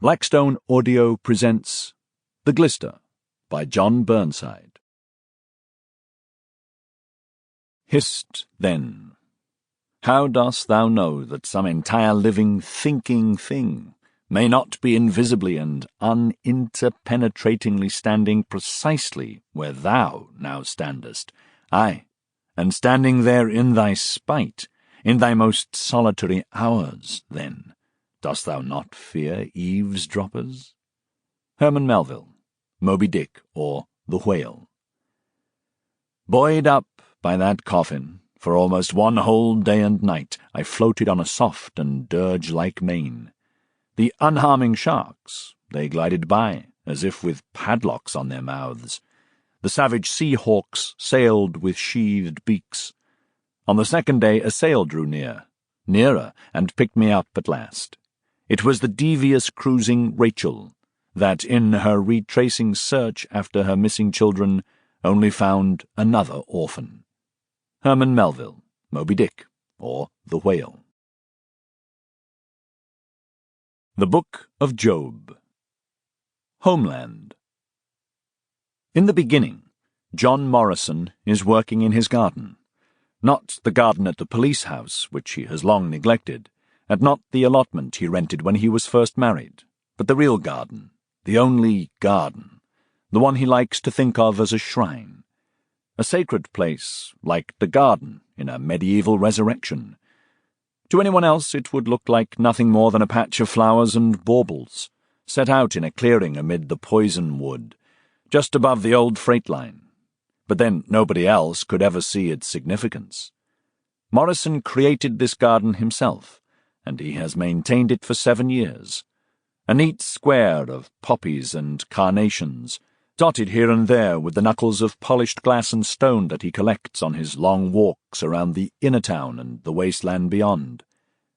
Blackstone Audio presents The Glister by John Burnside. Hist, then, how dost thou know that some entire living, thinking thing may not be invisibly and uninterpenetratingly standing precisely where thou now standest, aye, and standing there in thy spite, in thy most solitary hours, then? Dost thou not fear eavesdroppers? Herman Melville, Moby Dick, or The Whale. Buoyed up by that coffin, for almost one whole day and night, I floated on a soft and dirge-like main. The unharming sharks, they glided by, as if with padlocks on their mouths. The savage sea-hawks sailed with sheathed beaks. On the second day a sail drew nearer, and picked me up at last. It was the devious cruising Rachel, that in her retracing search after her missing children only found another orphan. Herman Melville, Moby Dick, or The Whale. The Book of Job. Homeland. In the beginning, John Morrison is working in his garden. Not the garden at the police house, which he has long neglected, and not the allotment he rented when he was first married, but the real garden, the only garden, the one he likes to think of as a shrine, a sacred place like the garden in a medieval resurrection. To anyone else it would look like nothing more than a patch of flowers and baubles, set out in a clearing amid the poison wood, just above the old freight line. But then nobody else could ever see its significance. Morrison created this garden himself, and he has maintained it for 7 years. A neat square of poppies and carnations, dotted here and there with the knuckles of polished glass and stone that he collects on his long walks around the inner town and the wasteland beyond,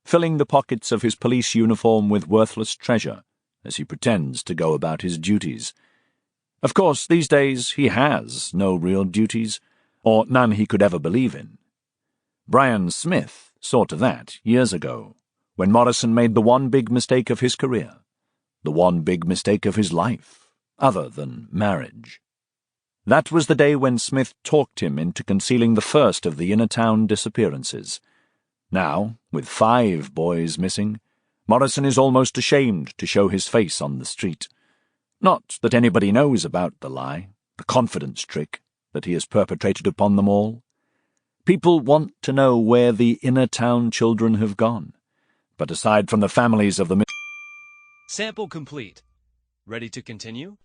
filling the pockets of his police uniform with worthless treasure as he pretends to go about his duties. Of course, these days he has no real duties, or none he could ever believe in. Brian Smith saw to that years ago, when Morrison made the one big mistake of his career, the one big mistake of his life, other than marriage. That was the day when Smith talked him into concealing the first of the inner-town disappearances. Now, with 5 boys missing, Morrison is almost ashamed to show his face on the street. Not that anybody knows about the lie, the confidence trick that he has perpetrated upon them all. People want to know where the inner-town children have gone. But aside from the families of the... Sample complete. Ready to continue?